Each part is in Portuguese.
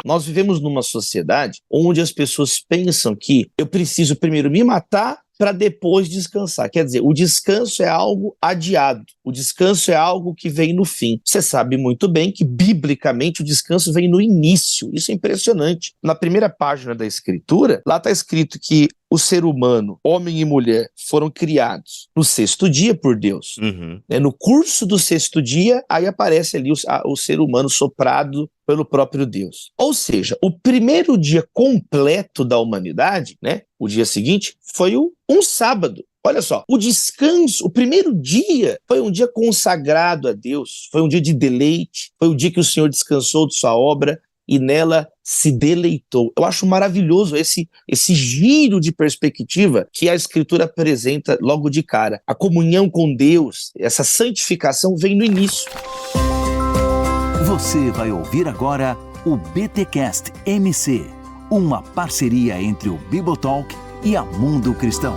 nós vivemos numa sociedade onde as pessoas pensam que eu preciso primeiro me matar para depois descansar. Quer dizer, o descanso é algo adiado, o descanso é algo que vem no fim. Você sabe muito bem que, biblicamente, o descanso vem no início. Isso é impressionante. Na primeira página da Escritura, lá está escrito que o ser humano, homem e mulher, foram criados no sexto dia por Deus. No curso do sexto dia, aí aparece ali o ser humano soprado pelo próprio Deus. Ou seja, o primeiro dia completo da humanidade, o dia seguinte, foi um sábado. Olha só, o descanso, o primeiro dia foi um dia consagrado a Deus, foi um dia de deleite, foi o dia que o Senhor descansou de sua obra e nela se deleitou. Eu acho maravilhoso esse giro de perspectiva que a Escritura apresenta logo de cara. A comunhão com Deus, essa santificação vem no início. Você vai ouvir agora o BTcast MC, uma parceria entre o Bibotalk e a Mundo Cristão.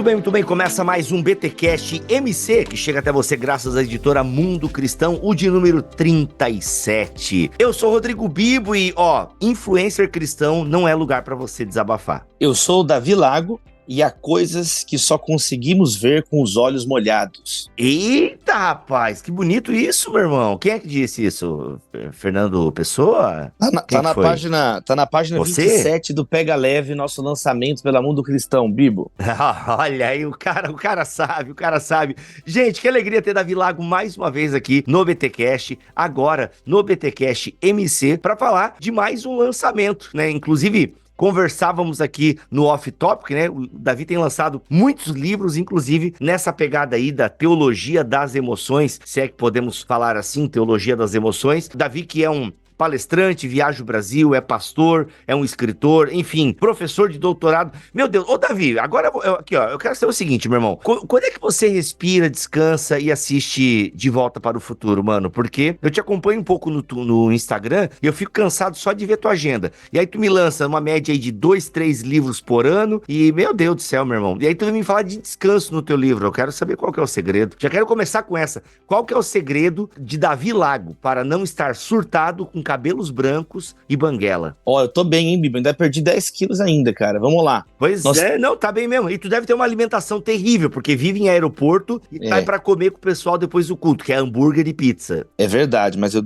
Muito bem. Começa mais um BTcast MC, que chega até você graças à editora Mundo Cristão, o de número 37. Eu sou Rodrigo Bibo e, influencer cristão não é lugar pra você desabafar. Eu sou o Davi Lago e há coisas que só conseguimos ver com os olhos molhados. Eita, rapaz, que bonito isso, meu irmão. Quem é que disse isso? Fernando Pessoa? Tá na página Você? 27 do Pega Leve, nosso lançamento pela Mundo Cristão, Bibo. Olha aí, o cara sabe. Gente, que alegria ter Davi Lago mais uma vez aqui no BTcast, agora no BTcast MC, para falar de mais um lançamento, Inclusive, conversávamos aqui no Off Topic, O Davi tem lançado muitos livros, inclusive nessa pegada aí da teologia das emoções, se é que podemos falar assim, teologia das emoções. Davi, que é um palestrante, viaja o Brasil, é pastor, é um escritor, enfim, professor de doutorado. Meu Deus, Davi, agora eu quero saber o seguinte, meu irmão. Quando é que você respira, descansa e assiste De Volta para o Futuro, mano? Porque eu te acompanho um pouco no Instagram e eu fico cansado só de ver tua agenda. E aí tu me lança uma média aí de 2, 3 livros por ano e, meu Deus do céu, meu irmão. E aí tu vem me falar de descanso no teu livro. Eu quero saber qual que é o segredo. Já quero começar com essa. Qual que é o segredo de Davi Lago para não estar surtado com cabelos brancos e banguela? Eu tô bem, hein, Bibo? Ainda perdi 10 quilos ainda, cara. Vamos lá. Tá bem mesmo. E tu deve ter uma alimentação terrível, porque vive em aeroporto e sai pra comer com o pessoal depois do culto, que é hambúrguer e pizza. É verdade, mas eu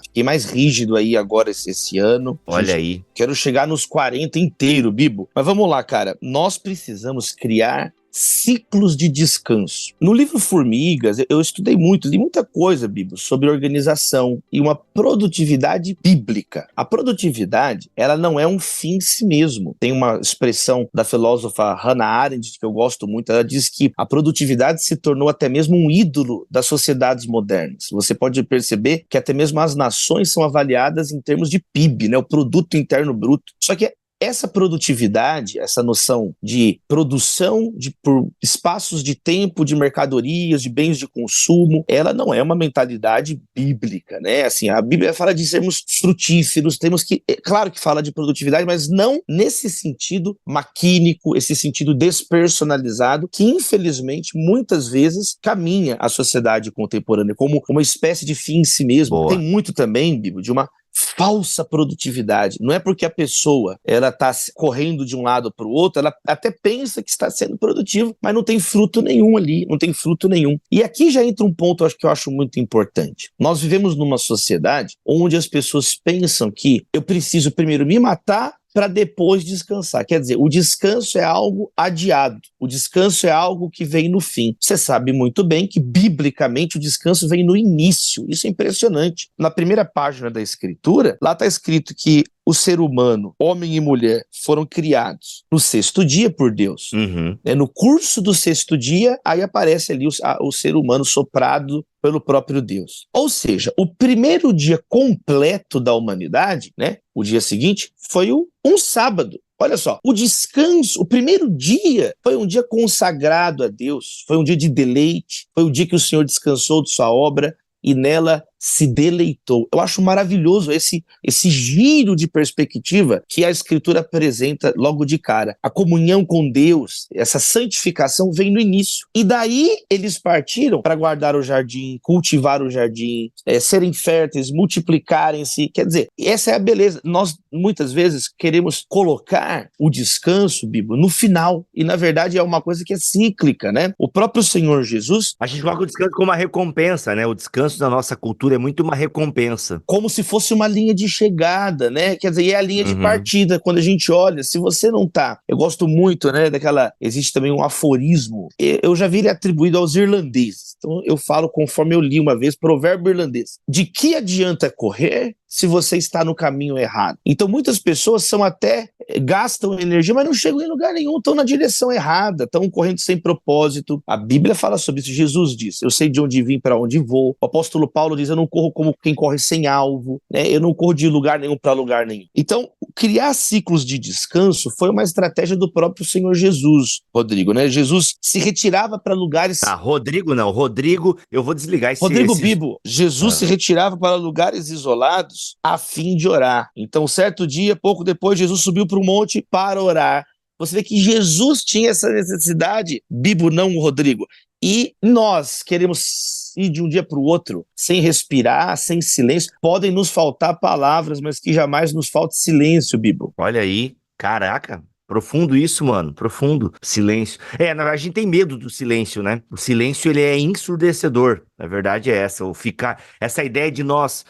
fiquei mais rígido aí agora esse ano. Olha aí. Quero chegar nos 40 inteiro, Bibo. Mas vamos lá, cara. Nós precisamos criar ciclos de descanso. No livro Formigas, eu estudei muito, li muita coisa, Bibo, sobre organização e uma produtividade bíblica. A produtividade, ela não é um fim em si mesmo. Tem uma expressão da filósofa Hannah Arendt, que eu gosto muito, ela diz que a produtividade se tornou até mesmo um ídolo das sociedades modernas. Você pode perceber que até mesmo as nações são avaliadas em termos de PIB, o Produto Interno Bruto. Só que essa produtividade, essa noção de produção por espaços de tempo, de mercadorias, de bens de consumo, ela não é uma mentalidade bíblica, Assim, a Bíblia fala de sermos frutíferos, temos que, claro que fala de produtividade, mas não nesse sentido maquínico, esse sentido despersonalizado, que infelizmente muitas vezes caminha a sociedade contemporânea como uma espécie de fim em si mesmo. Boa. Tem muito também, Bíblia, de uma falsa produtividade. Não é porque a pessoa ela está correndo de um lado para o outro, ela até pensa que está sendo produtiva, mas não tem fruto nenhum ali, não tem fruto nenhum. E aqui já entra um ponto que eu acho muito importante. Nós vivemos numa sociedade onde as pessoas pensam que eu preciso primeiro me matar para depois descansar. Quer dizer, o descanso é algo adiado, o descanso é algo que vem no fim. Você sabe muito bem que, biblicamente, o descanso vem no início. Isso é impressionante. Na primeira página da Escritura, lá está escrito que o ser humano, homem e mulher, foram criados no sexto dia por Deus. No curso do sexto dia, aí aparece ali o ser humano soprado pelo próprio Deus. Ou seja, o primeiro dia completo da humanidade, o dia seguinte, foi um sábado. Olha só, o descanso, o primeiro dia foi um dia consagrado a Deus, foi um dia de deleite, foi o dia que o Senhor descansou de sua obra e nela se deleitou. Eu acho maravilhoso esse giro de perspectiva que a Escritura apresenta logo de cara. A comunhão com Deus, essa santificação vem no início. E daí eles partiram para guardar o jardim, cultivar o jardim, serem férteis, multiplicarem-se. Quer dizer, essa é a beleza. Nós, muitas vezes, queremos colocar o descanso, Bíblia, no final. E, na verdade, é uma coisa que é cíclica, né? O próprio Senhor Jesus... A gente coloca o descanso como uma recompensa, né? O descanso da nossa cultura é muito uma recompensa. Como se fosse uma linha de chegada, né? Quer dizer, é a linha de partida. Quando a gente olha, se você não tá... Eu gosto muito, né, daquela... Existe também um aforismo. Eu já vi ele atribuído aos irlandeses. Então, eu falo conforme eu li uma vez, provérbio irlandês. De que adianta correr se você está no caminho errado? Então, muitas pessoas gastam energia, mas não chegam em lugar nenhum, estão na direção errada, estão correndo sem propósito. A Bíblia fala sobre isso. Jesus diz, eu sei de onde vim, para onde vou. O apóstolo Paulo diz, eu não corro como quem corre sem alvo, né? Eu não corro de lugar nenhum para lugar nenhum. Então, criar ciclos de descanso foi uma estratégia do próprio Senhor Jesus, Rodrigo, né? Jesus se retirava para lugares... Rodrigo não, Rodrigo, eu vou desligar esse... Rodrigo Bibo, Jesus se retirava para lugares isolados a fim de orar. Então, certo dia, pouco depois, Jesus subiu para um monte para orar. Você vê que Jesus tinha essa necessidade, Bibo, não o Rodrigo. E nós queremos ir de um dia para o outro, sem respirar, sem silêncio. Podem nos faltar palavras, mas que jamais nos falte silêncio, Bibo. Olha aí, caraca. Profundo isso, mano, profundo. Silêncio. Na verdade, a gente tem medo do silêncio, né? O silêncio, ele é ensurdecedor. A verdade é essa, essa ideia de nós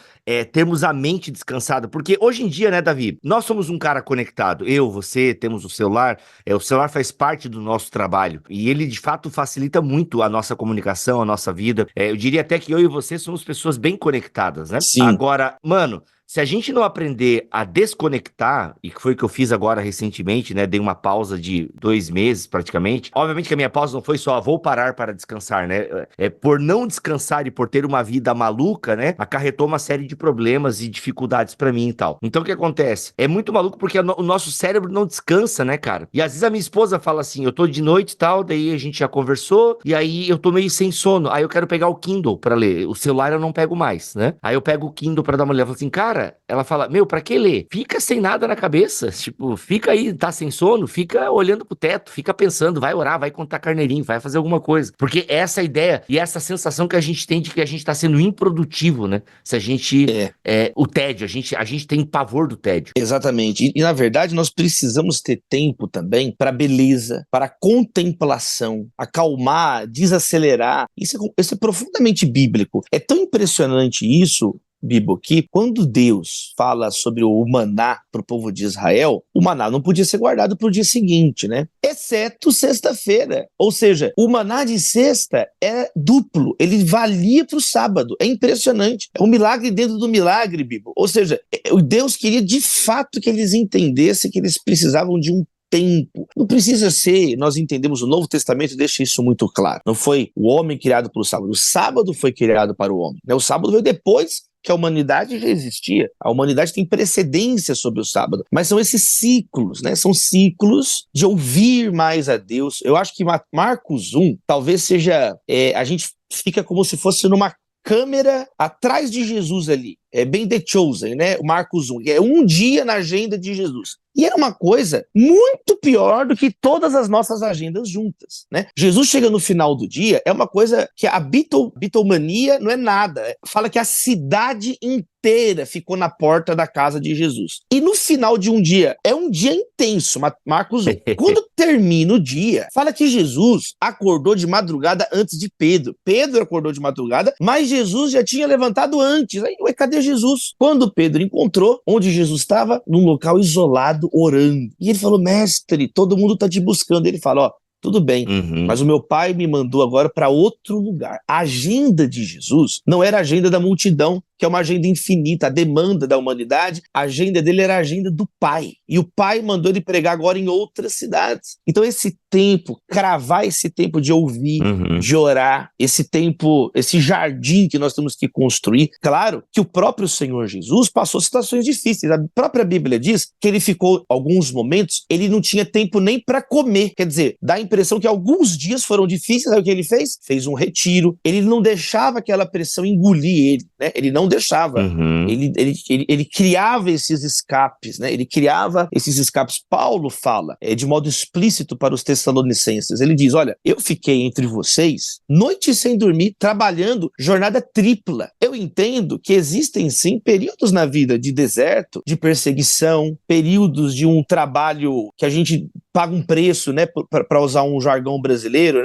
termos a mente descansada. Porque hoje em dia, né, Davi, nós somos um cara conectado. Eu, você, temos o celular faz parte do nosso trabalho. E ele, de fato, facilita muito a nossa comunicação, a nossa vida. Eu diria até que eu e você somos pessoas bem conectadas, né? Sim. Agora, mano... Se a gente não aprender a desconectar, e que foi o que eu fiz agora recentemente, né? Dei uma pausa de 2 meses praticamente. Obviamente que a minha pausa não foi só vou parar para descansar, né? Por não descansar e por ter uma vida maluca, né? Acarretou uma série de problemas e dificuldades pra mim e tal. Então o que acontece? É muito maluco porque o nosso cérebro não descansa, né, cara? E às vezes a minha esposa fala assim, eu tô de noite e tal, daí a gente já conversou, e aí eu tô meio sem sono. Aí eu quero pegar o Kindle pra ler. O celular eu não pego mais, né? Aí eu pego o Kindle pra dar uma olhada. Eu falo assim, cara, ela fala, pra que ler? Fica sem nada na cabeça, tipo, fica aí, tá sem sono, fica olhando pro teto, fica pensando, vai orar, vai contar carneirinho, vai fazer alguma coisa. Porque essa ideia e essa sensação que a gente tem de que a gente tá sendo improdutivo, né? Se a gente... o tédio, a gente tem pavor do tédio. Exatamente. E na verdade, nós precisamos ter tempo também para beleza, para contemplação, acalmar, desacelerar. Isso é profundamente bíblico. É tão impressionante isso, Bibo, que quando Deus fala sobre o maná para o povo de Israel, o maná não podia ser guardado para o dia seguinte, né? Exceto sexta-feira. Ou seja, o maná de sexta é duplo, ele valia para o sábado. É impressionante. É um milagre dentro do milagre, Bibo. Ou seja, o Deus queria de fato que eles entendessem que eles precisavam de um tempo. Não precisa ser, nós entendemos, o Novo Testamento deixa isso muito claro. Não foi o homem criado para o sábado foi criado para o homem, né? O sábado veio depois que a humanidade já existia. A humanidade tem precedência sobre o sábado. Mas são esses ciclos, né? São ciclos de ouvir mais a Deus. Eu acho que Marcos 1 talvez seja... a gente fica como se fosse numa câmera atrás de Jesus ali. É bem The Chosen, né? O Marcos 1. É um dia na agenda de Jesus. E era uma coisa muito pior do que todas as nossas agendas juntas, né? Jesus chega no final do dia, é uma coisa que a bitomania não é nada. Fala que a cidade inteira ficou na porta da casa de Jesus. E no final de um dia, é um dia intenso, Marcos 1. Quando termina o dia, fala que Jesus acordou de madrugada antes de Pedro. Pedro acordou de madrugada, mas Jesus já tinha levantado antes. Aí, cadê Jesus? Quando Pedro encontrou, onde Jesus estava? Num local isolado, orando. E ele falou, mestre, todo mundo está te buscando. Ele fala, tudo bem, mas o meu pai me mandou agora para outro lugar. A agenda de Jesus não era a agenda da multidão, que é uma agenda infinita, a demanda da humanidade. A agenda dele era a agenda do pai. E o pai mandou ele pregar agora em outras cidades. Então esse tempo, cravar esse tempo de ouvir, de orar, esse tempo, esse jardim que nós temos que construir. Claro que o próprio Senhor Jesus passou situações difíceis. A própria Bíblia diz que ele ficou, alguns momentos, ele não tinha tempo nem para comer. Quer dizer, dá a impressão que alguns dias foram difíceis. Sabe o que ele fez? Fez um retiro. Ele não deixava aquela pressão engolir ele, né? Ele não não deixava. Uhum. Ele criava esses escapes, né? Ele criava esses escapes. Paulo fala de modo explícito para os Tessalonicenses. Ele diz, olha, eu fiquei entre vocês, noite sem dormir, trabalhando, jornada tripla. Eu entendo que existem, sim, períodos na vida de deserto, de perseguição, períodos de um trabalho que a gente paga um preço, né? Para usar um jargão brasileiro,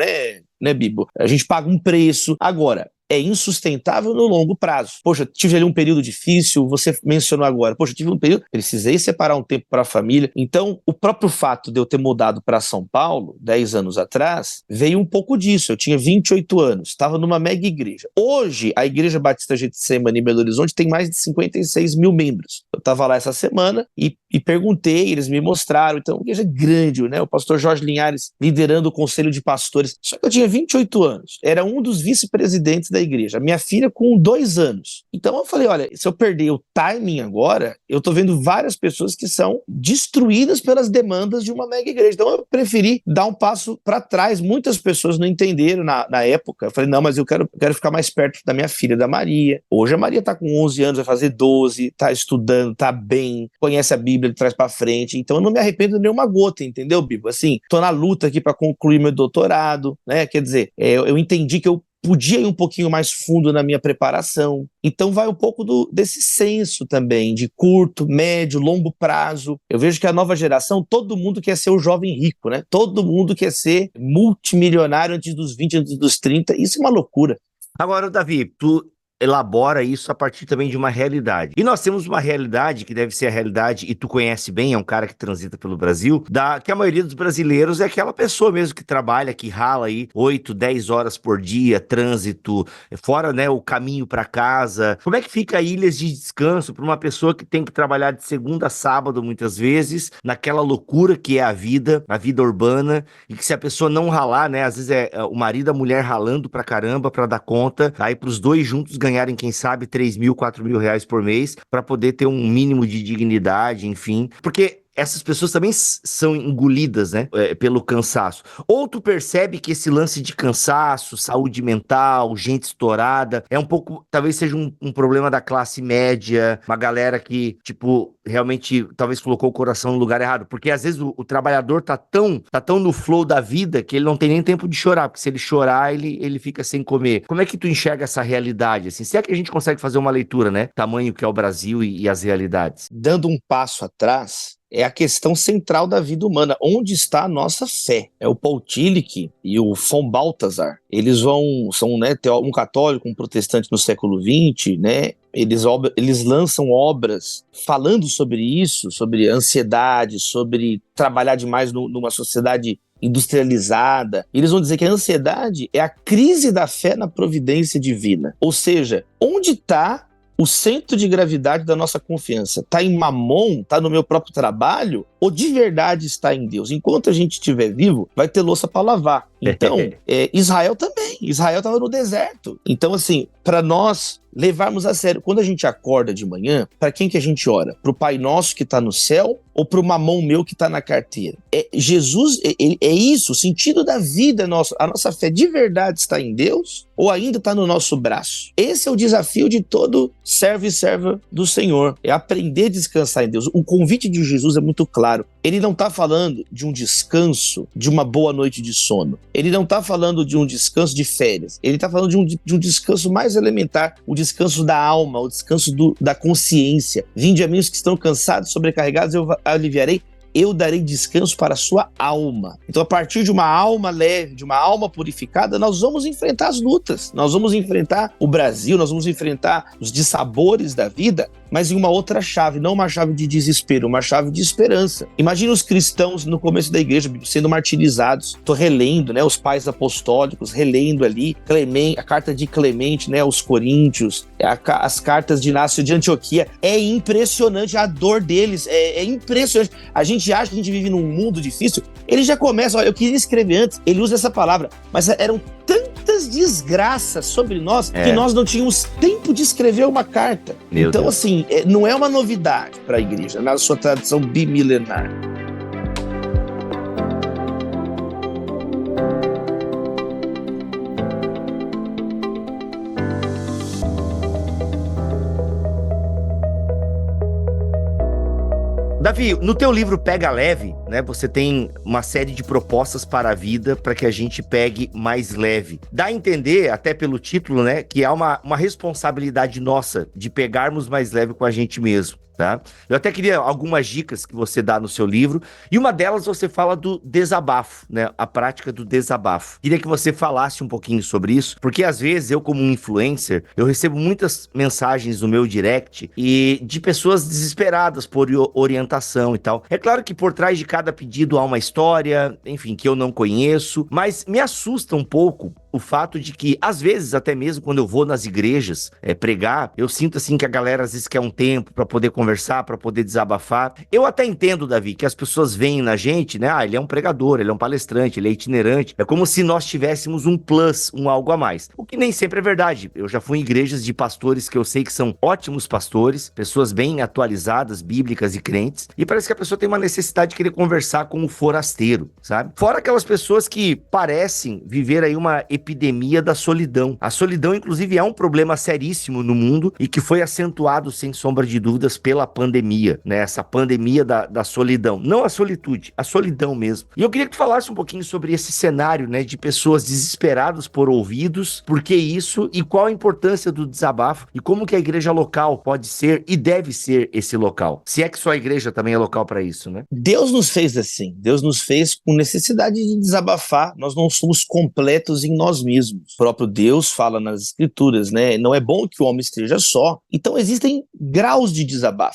né, Bibo? A gente paga um preço. Agora, é insustentável no longo prazo. Poxa, tive ali um período difícil, você mencionou agora. Poxa, tive um período, precisei separar um tempo para a família. Então, o próprio fato de eu ter mudado para São Paulo, 10 anos atrás, veio um pouco disso. Eu tinha 28 anos, estava numa mega igreja. Hoje, a Igreja Batista Getsemane em Belo Horizonte tem mais de 56 mil membros. Eu estava lá essa semana e perguntei, eles me mostraram. Então, uma igreja grande, né? O pastor Jorge Linhares liderando o conselho de pastores. Só que eu tinha 28 anos, era um dos vice-presidentes da igreja, minha filha com 2 anos. Então eu falei, olha, se eu perder o timing agora, eu tô vendo várias pessoas que são destruídas pelas demandas de uma mega igreja. Então eu preferi dar um passo para trás. Muitas pessoas não entenderam na época. Eu falei, não, mas eu quero ficar mais perto da minha filha, da Maria. Hoje a Maria tá com 11 anos, vai fazer 12, tá estudando, tá bem, conhece a Bíblia de trás para frente. Então eu não me arrependo de nenhuma gota, entendeu, Bibo? Assim, tô na luta aqui para concluir meu doutorado, né? Quer dizer, eu entendi que eu podia ir um pouquinho mais fundo na minha preparação. Então vai um pouco desse senso também, de curto, médio, longo prazo. Eu vejo que a nova geração, todo mundo quer ser o jovem rico, né? Todo mundo quer ser multimilionário antes dos 20, antes dos 30. Isso é uma loucura. Agora, Davi, tu elabora isso a partir também de uma realidade. E nós temos uma realidade que deve ser a realidade, e tu conhece bem, é um cara que transita pelo Brasil, que a maioria dos brasileiros é aquela pessoa mesmo que trabalha, que rala aí 8, 10 horas por dia, trânsito, fora, né, o caminho para casa. Como é que fica ilhas de descanso para uma pessoa que tem que trabalhar de segunda a sábado, muitas vezes, naquela loucura que é a vida urbana, e que se a pessoa não ralar, né, às vezes é o marido e a mulher ralando pra caramba pra dar conta, aí pros dois juntos ganharem, quem sabe, 3 mil, 4 mil reais por mês, para poder ter um mínimo de dignidade, enfim. Porque essas pessoas também são engolidas, né, pelo cansaço. Ou tu percebe que esse lance de cansaço, saúde mental, gente estourada, é um pouco, talvez seja um problema da classe média, uma galera que, tipo, realmente, talvez colocou o coração no lugar errado. Porque às vezes o trabalhador tá tão no flow da vida que ele não tem nem tempo de chorar, porque se ele chorar, ele fica sem comer. Como é que tu enxerga essa realidade, assim? Se é que a gente consegue fazer uma leitura, né? Tamanho que é o Brasil e as realidades. Dando um passo atrás, é a questão central da vida humana. Onde está a nossa fé? É o Paul Tillich e o von Balthasar. Eles são, né, um católico, um protestante no século XX, né? Eles lançam obras falando sobre isso, sobre ansiedade, sobre trabalhar demais numa sociedade industrializada. Eles vão dizer que a ansiedade é a crise da fé na providência divina. Ou seja, onde está o centro de gravidade da nossa confiança? Está em Mamon? Está no meu próprio trabalho? Ou de verdade está em Deus? Enquanto a gente estiver vivo, vai ter louça para lavar. Então, Israel também. Israel estava no deserto. Então, assim, para nós levarmos a sério, quando a gente acorda de manhã, para quem que a gente ora? Para o Pai Nosso que está no céu ou para o mamão meu que está na carteira? Jesus, é isso, o sentido da vida nossa. A nossa fé de verdade está em Deus ou ainda está no nosso braço? Esse é o desafio de todo servo e serva do Senhor, é aprender a descansar em Deus. O convite de Jesus é muito claro. Ele não está falando de um descanso, de uma boa noite de sono. Ele não está falando de um descanso de férias. Ele está falando de um descanso mais elementar, o descanso da alma, o descanso da consciência. Vinde a mim os que estão cansados, sobrecarregados, eu aliviarei. Eu darei descanso para a sua alma. Então, a partir de uma alma leve, de uma alma purificada, nós vamos enfrentar as lutas, nós vamos enfrentar o Brasil, nós vamos enfrentar os dissabores da vida, mas em uma outra chave, não uma chave de desespero, uma chave de esperança. Imagina os cristãos no começo da igreja sendo martirizados. Estou relendo, né, os pais apostólicos, relendo ali a carta de Clemente, né, aos Coríntios, as cartas de Inácio de Antioquia. É impressionante a dor deles, é impressionante. A gente acha que a gente vive num mundo difícil. Ele já começa, olha, eu queria escrever antes, ele usa essa palavra, mas eram tantas desgraças sobre nós que nós não tínhamos tempo de escrever uma carta. Então, assim, não é uma novidade para a igreja, na sua tradição bimilenar. Davi, no teu livro Pega Leve, né, você tem uma série de propostas para a vida para que a gente pegue mais leve. Dá a entender, até pelo título, né, que há uma responsabilidade nossa de pegarmos mais leve com a gente mesmo. Tá? Eu até queria algumas dicas que você dá no seu livro, e uma delas você fala do desabafo, né? A prática do desabafo. Queria que você falasse um pouquinho sobre isso, porque às vezes eu, como um influencer, eu recebo muitas mensagens no meu direct e de pessoas desesperadas por orientação e tal. É claro que por trás de cada pedido há uma história, enfim, que eu não conheço, mas me assusta um pouco o fato de que, às vezes, até mesmo quando eu vou nas igrejas pregar, eu sinto assim que a galera às vezes quer um tempo para poder conversar, para poder desabafar. Eu até entendo, Davi, que as pessoas veem na gente, né? Ah, ele é um pregador, ele é um palestrante, ele é itinerante. É como se nós tivéssemos um plus, um algo a mais. O que nem sempre é verdade. Eu já fui em igrejas de pastores que eu sei que são ótimos pastores, pessoas bem atualizadas, bíblicas e crentes, e parece que a pessoa tem uma necessidade de querer conversar com o forasteiro, sabe? Fora aquelas pessoas que parecem viver aí uma epidemia da solidão. A solidão, inclusive, é um problema seríssimo no mundo e que foi acentuado, sem sombra de dúvidas, pela pandemia, né? Essa pandemia da solidão. Não a solitude, a solidão mesmo. E eu queria que tu falasse um pouquinho sobre esse cenário, né? De pessoas desesperadas por ouvidos, por que isso e qual a importância do desabafo e como que a igreja local pode ser e deve ser esse local. Se é que só a igreja também é local para isso, né? Deus nos fez assim, Deus nos fez com necessidade de desabafar, nós não somos completos em nós mesmos. O próprio Deus fala nas escrituras, né? Não é bom que o homem esteja só. Então existem graus de desabafo.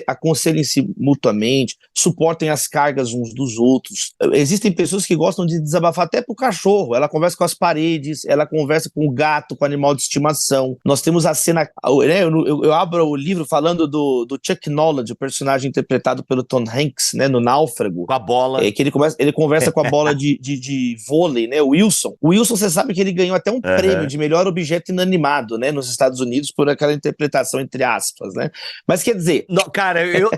Aconselhem-se mutuamente, suportem as cargas uns dos outros. Existem pessoas que gostam de desabafar até pro cachorro. Ela conversa com as paredes, ela conversa com o gato, com o animal de estimação. Nós temos a cena, né? Eu abro o livro falando do Chuck Knowledge, o personagem interpretado pelo Tom Hanks, né? No Náufrago. Com a bola. Que ele conversa com a bola de vôlei, né? O Wilson. O Wilson, você sabe que ele ganhou até um prêmio de melhor objeto inanimado, né? Nos Estados Unidos por aquela interpretação, entre aspas, né? Mas quer dizer... Não, cara, eu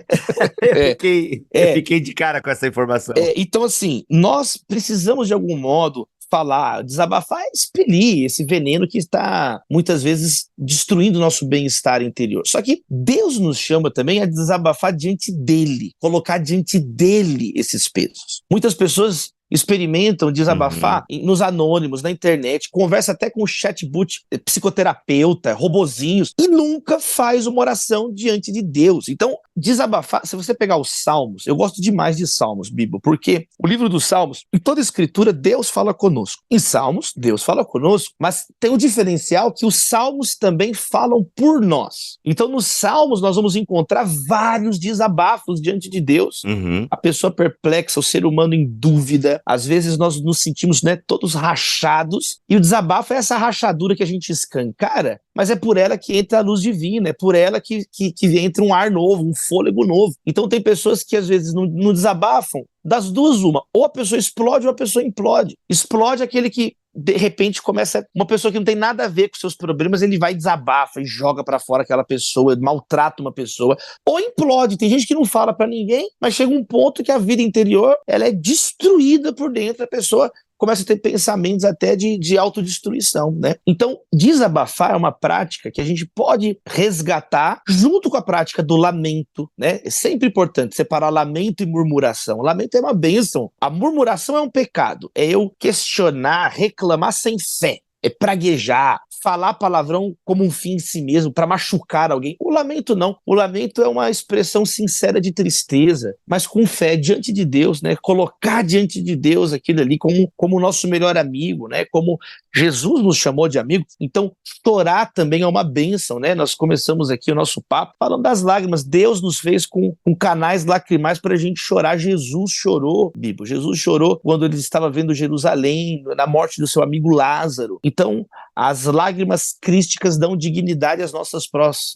fiquei de cara com essa informação. Então, assim, nós precisamos de algum modo falar, desabafar, expelir esse veneno que está, muitas vezes, destruindo o nosso bem-estar interior. Só que Deus nos chama também a desabafar diante dele, colocar diante dele esses pesos. Muitas pessoas experimentam desabafar nos anônimos, na internet, conversa até com o chatbot, psicoterapeuta, robozinhos, e nunca faz uma oração diante de Deus. Então, desabafar, se você pegar os Salmos, eu gosto demais de Salmos, Bíblia, porque o livro dos Salmos, em toda a escritura, Deus fala conosco. Em Salmos, Deus fala conosco, mas tem um diferencial que os Salmos também falam por nós. Então, nos Salmos, nós vamos encontrar vários desabafos diante de Deus. A pessoa perplexa, o ser humano em dúvida. Às vezes nós nos sentimos, né, todos rachados, e o desabafo é essa rachadura que a gente escancara, mas é por ela que entra a luz divina, é por ela que entra um ar novo, um fôlego novo. Então tem pessoas que às vezes não desabafam, das duas uma, ou a pessoa explode ou a pessoa implode. Explode aquele que de repente começa, uma pessoa que não tem nada a ver com seus problemas, ele vai e desabafa e joga pra fora aquela pessoa, maltrata uma pessoa, ou implode. Tem gente que não fala pra ninguém, mas chega um ponto que a vida interior, ela é destruída por dentro, a pessoa começa a ter pensamentos até de autodestruição, né? Então, desabafar é uma prática que a gente pode resgatar junto com a prática do lamento, né? É sempre importante separar lamento e murmuração. Lamento é uma bênção. A murmuração é um pecado. É eu questionar, reclamar sem fé. É praguejar, falar palavrão como um fim em si mesmo, para machucar alguém. O lamento não. O lamento é uma expressão sincera de tristeza, mas com fé diante de Deus, né? Colocar diante de Deus aquilo ali como o nosso melhor amigo, né? Como Jesus nos chamou de amigo. Então, chorar também é uma bênção, né? Nós começamos aqui o nosso papo falando das lágrimas. Deus nos fez com canais lacrimais para a gente chorar. Jesus chorou, Bíblia. Jesus chorou quando ele estava vendo Jerusalém, na morte do seu amigo Lázaro. Então, as lágrimas crísticas dão dignidade às nossas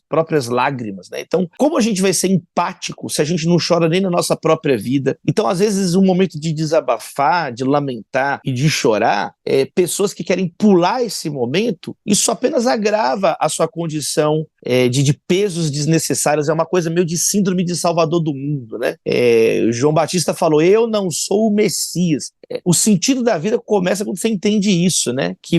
próprias lágrimas, né? Então, como a gente vai ser empático se a gente não chora nem na nossa própria vida? Então, às vezes, um momento de desabafar, de lamentar e de chorar, pessoas que querem pular esse momento, isso apenas agrava a sua condição de pesos desnecessários, é uma coisa meio de síndrome de Salvador do mundo, né? João Batista falou, eu não sou o Messias. O sentido da vida começa quando você entende isso, né? Que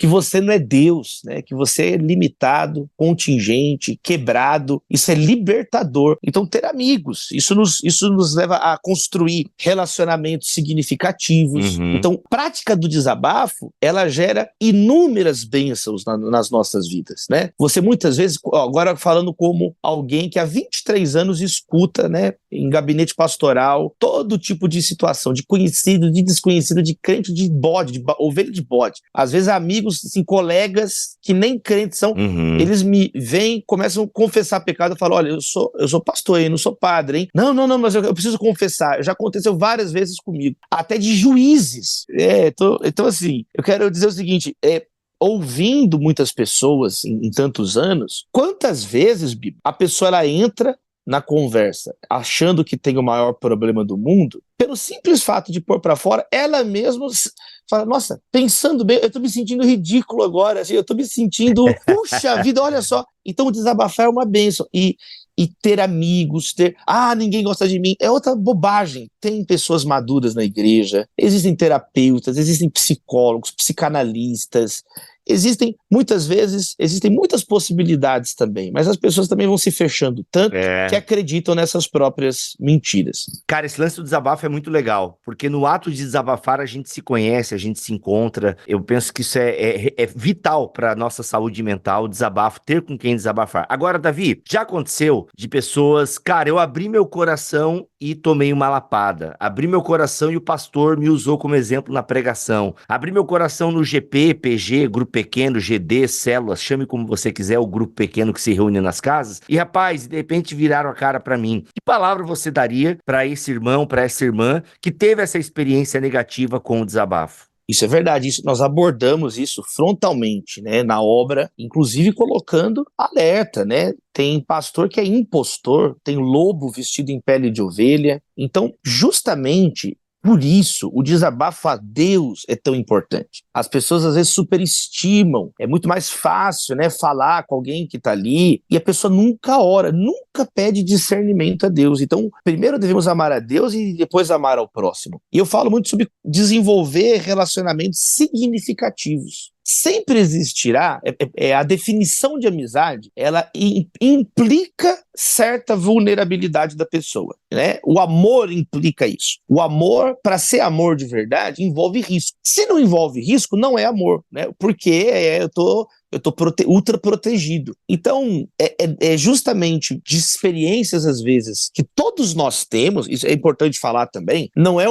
você não é Deus, né? Que você é limitado, contingente, quebrado. Isso é libertador. Então, ter amigos, isso nos leva a construir relacionamentos significativos. Então, prática do desabafo, ela gera inúmeras bênçãos nas nossas vidas, né? Você muitas vezes, agora falando como alguém que há 23 anos escuta, né, em gabinete pastoral, todo tipo de situação, de conhecido, de desconhecido, de crente, de bode, de ovelha de bode. Às vezes amigos, assim, colegas que nem crentes são, eles me vêm, começam a confessar pecado, eu falo, olha, eu sou pastor, eu não sou padre, hein? Não, mas eu preciso confessar. Já aconteceu várias vezes comigo, até de juízes. Então, assim, eu quero dizer o seguinte, ouvindo muitas pessoas em tantos anos, quantas vezes, Bibo, a pessoa ela entra na conversa achando que tem o maior problema do mundo, pelo simples fato de pôr pra fora, ela mesma fala, nossa, pensando bem, eu tô me sentindo ridículo agora, assim, eu tô me sentindo, puxa vida, olha só. Então o desabafar é uma bênção. E ter amigos, ninguém gosta de mim, é outra bobagem. Tem pessoas maduras na igreja, existem terapeutas, existem psicólogos, psicanalistas, existem muitas possibilidades também, mas as pessoas também vão se fechando tanto que acreditam nessas próprias mentiras. Cara, esse lance do desabafo é muito legal, porque no ato de desabafar a gente se conhece, a gente se encontra. Eu penso que isso é vital para nossa saúde mental, o desabafo, ter com quem desabafar. Agora, Davi, já aconteceu de pessoas, cara, eu abri meu coração e tomei uma lapada. Abri meu coração e o pastor me usou como exemplo na pregação. Abri meu coração no GP, PG, grupo pequeno, GD, células, chame como você quiser, o grupo pequeno que se reúne nas casas. E rapaz, de repente viraram a cara pra mim. Que palavra você daria pra esse irmão, pra essa irmã que teve essa experiência negativa com o desabafo? Isso é verdade, nós abordamos isso frontalmente, né, na obra, inclusive colocando alerta, né? Tem pastor que é impostor, tem lobo vestido em pele de ovelha. Então, justamente por isso, o desabafo a Deus é tão importante. As pessoas às vezes superestimam, é muito mais fácil, né, falar com alguém que está ali, e a pessoa nunca ora, nunca pede discernimento a Deus. Então, primeiro devemos amar a Deus e depois amar ao próximo. E eu falo muito sobre desenvolver relacionamentos significativos. Sempre existirá, a definição de amizade, ela implica certa vulnerabilidade da pessoa, né? O amor implica isso. O amor, para ser amor de verdade, envolve risco. Se não envolve risco, não é amor, né? Porque eu tô ultra protegido. Então, é justamente de experiências, às vezes, que todos nós temos, isso é importante falar também, não é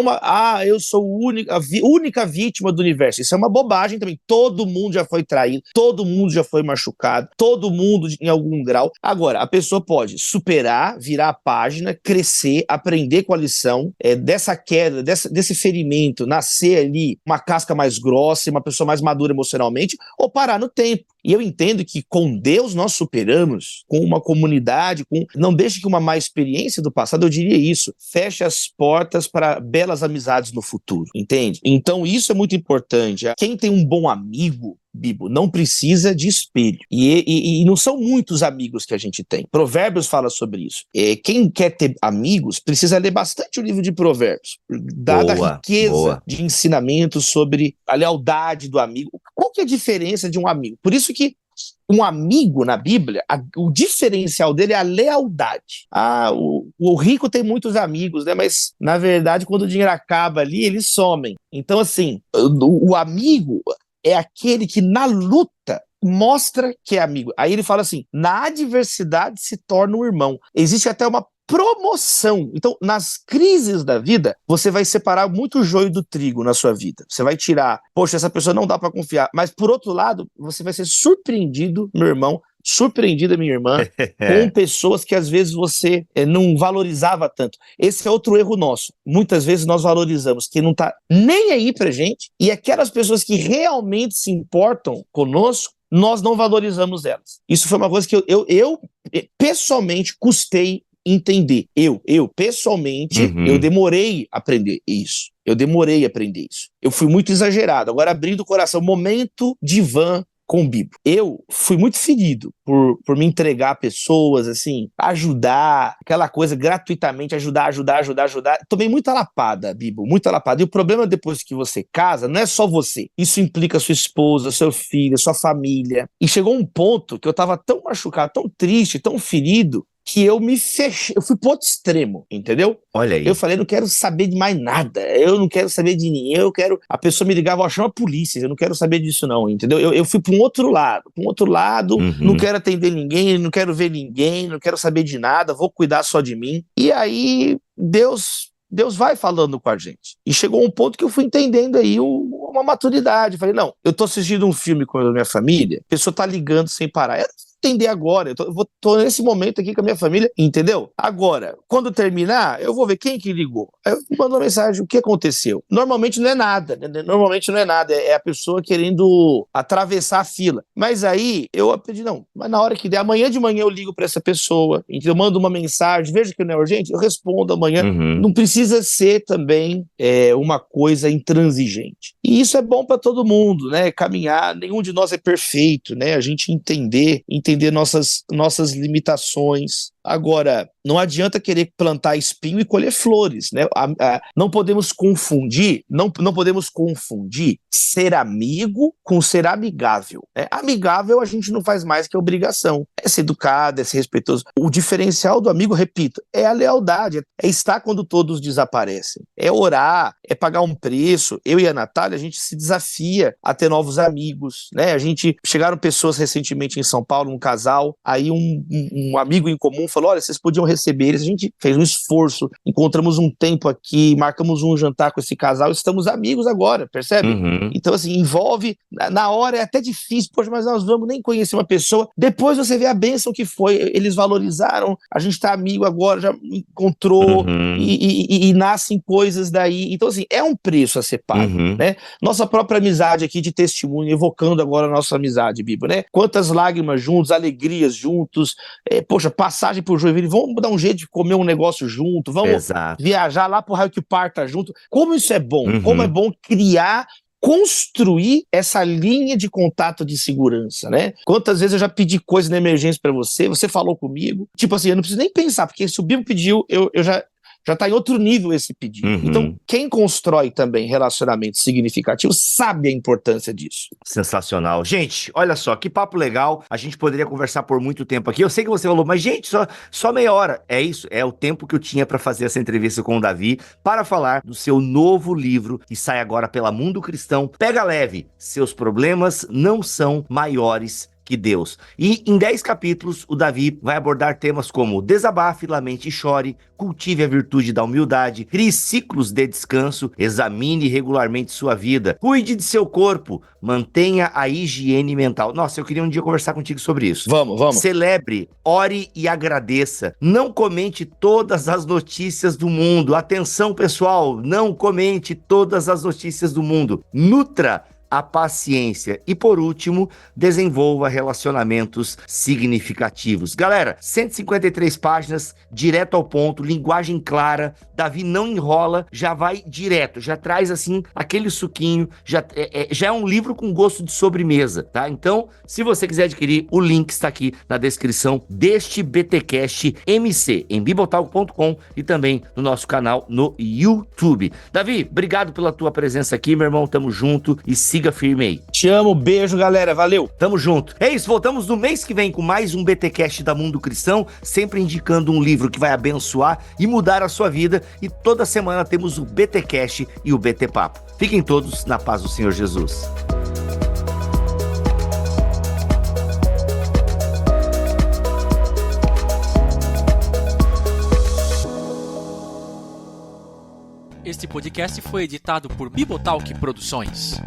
eu sou a única vítima do universo. Isso é uma bobagem também. Todo mundo já foi traído, todo mundo já foi machucado, todo mundo em algum grau. Agora, a pessoa pode superar, virar a página, crescer, aprender com a lição, dessa queda, desse ferimento, nascer ali uma casca mais grossa e uma pessoa mais madura emocionalmente, ou parar no tempo. E eu entendo que com Deus nós superamos, com uma comunidade, não deixe que uma má experiência do passado, eu diria isso, feche as portas para belas amizades no futuro, entende? Então isso é muito importante. Quem tem um bom amigo, Bibo, não precisa de espelho. E não são muitos amigos que a gente tem. Provérbios fala sobre isso. Quem quer ter amigos precisa ler bastante o livro de Provérbios, dada a riqueza de ensinamentos sobre a lealdade do amigo. Qual que é a diferença de um amigo? Por isso que um amigo na Bíblia, o diferencial dele é a lealdade. O rico tem muitos amigos, né? Mas, na verdade, quando o dinheiro acaba ali, eles somem. Então, assim, o amigo é aquele que na luta mostra que é amigo. Aí ele fala assim, na adversidade se torna um irmão. Existe até uma promoção. Então, nas crises da vida, você vai separar muito o joio do trigo na sua vida. Você vai tirar, poxa, essa pessoa não dá para confiar. Mas, por outro lado, você vai ser surpreendido, meu irmão, surpreendida, minha irmã, com pessoas que às vezes você não valorizava tanto. Esse é outro erro nosso. Muitas vezes nós valorizamos quem não tá nem aí pra gente, e aquelas pessoas que realmente se importam conosco, nós não valorizamos elas. Isso foi uma coisa que eu pessoalmente custei entender. Eu pessoalmente, eu demorei a aprender isso. Eu fui muito exagerado. Agora, abrindo o coração, momento divã com o Bibo. Eu fui muito ferido por me entregar a pessoas, assim, ajudar, aquela coisa gratuitamente, ajudar. Tomei muita lapada, Bibo, muita lapada. E o problema depois que você casa não é só você. Isso implica sua esposa, seu filho, sua família. E chegou um ponto que eu tava tão machucado, tão triste, tão ferido, que eu me fechei, eu fui pro outro extremo, entendeu? Olha aí. Eu falei, não quero saber de mais nada, eu não quero saber de ninguém, a pessoa me ligava, chama a polícia, eu não quero saber disso não, entendeu? Eu fui pra um outro lado, não quero atender ninguém, não quero ver ninguém, não quero saber de nada, vou cuidar só de mim. E aí, Deus vai falando com a gente. E chegou um ponto que eu fui entendendo aí uma maturidade. Falei, não, eu tô assistindo um filme com a minha família, a pessoa tá ligando sem parar. Entender agora, eu tô nesse momento aqui com a minha família, entendeu? Agora, quando terminar, eu vou ver quem que ligou. Aí eu mando uma mensagem, o que aconteceu? Normalmente não é nada, é a pessoa querendo atravessar a fila. Mas aí, eu pedi, não, mas na hora que der, amanhã de manhã eu ligo pra essa pessoa, eu mando uma mensagem, vejo que não é urgente, eu respondo amanhã. Não precisa ser também uma coisa intransigente. E isso é bom pra todo mundo, né? Caminhar, nenhum de nós é perfeito, né? A gente entender nossas limitações. Agora, não adianta querer plantar espinho e colher flores, né? Não podemos confundir ser amigo com ser amigável, né? Amigável a gente não faz mais que obrigação. É ser educado, é ser respeitoso. O diferencial do amigo, repito, é a lealdade, é estar quando todos desaparecem. É orar, é pagar um preço. Eu e a Natália, a gente se desafia a ter novos amigos, né? Chegaram pessoas recentemente em São Paulo, um casal, aí um amigo em comum falou, olha, vocês podiam receber eles. A gente fez um esforço, encontramos um tempo aqui, marcamos um jantar com esse casal, estamos amigos agora, percebe? Então, assim, envolve, na hora é até difícil, poxa, mas nós vamos nem conhecer uma pessoa, depois você vê a bênção que foi, eles valorizaram, a gente tá amigo agora, já encontrou, e nascem coisas daí. Então, assim, é um preço a ser pago, né? Nossa própria amizade aqui de testemunho, evocando agora a nossa amizade, Bibo, né? Quantas lágrimas juntos, alegrias juntos, poxa, passagem por Joinville, vamos dar um jeito de comer um negócio junto, vamos viajar lá pro Raio que Parta junto. Como isso é bom, como é bom construir essa linha de contato de segurança, né? Quantas vezes eu já pedi coisa na emergência pra você falou comigo, tipo assim, eu não preciso nem pensar, porque se o Bibo pediu, eu já está em outro nível esse pedido. Então, quem constrói também relacionamentos significativos sabe a importância disso. Sensacional. Gente, olha só, que papo legal. A gente poderia conversar por muito tempo aqui. Eu sei que você falou, mas gente, só meia hora. É isso, é o tempo que eu tinha para fazer essa entrevista com o Davi, para falar do seu novo livro, que sai agora pela Mundo Cristão. Pega leve, seus problemas não são maiores que Deus. E em 10 capítulos, o Davi vai abordar temas como desabafe, lamente e chore, cultive a virtude da humildade, crie ciclos de descanso, examine regularmente sua vida, cuide de seu corpo, mantenha a higiene mental. Nossa, eu queria um dia conversar contigo sobre isso. Vamos. Celebre, ore e agradeça. Não comente todas as notícias do mundo. Atenção, pessoal, não comente todas as notícias do mundo. Nutra a paciência e, por último, desenvolva relacionamentos significativos. Galera, 153 páginas, direto ao ponto, linguagem clara, Davi não enrola, já vai direto, já traz assim aquele suquinho, já é um livro com gosto de sobremesa, tá? Então, se você quiser adquirir, o link está aqui na descrição deste BTcast MC, em bibotalk.com e também no nosso canal no YouTube. Davi, obrigado pela tua presença aqui, meu irmão, tamo junto e siga firme aí. Te amo, beijo, galera, valeu. Tamo junto. É isso, voltamos no mês que vem com mais um BTcast da Mundo Cristão, sempre indicando um livro que vai abençoar e mudar a sua vida, e toda semana temos o BTcast e o BT Papo. Fiquem todos na paz do Senhor Jesus. Este podcast foi editado por Bibotalk Produções.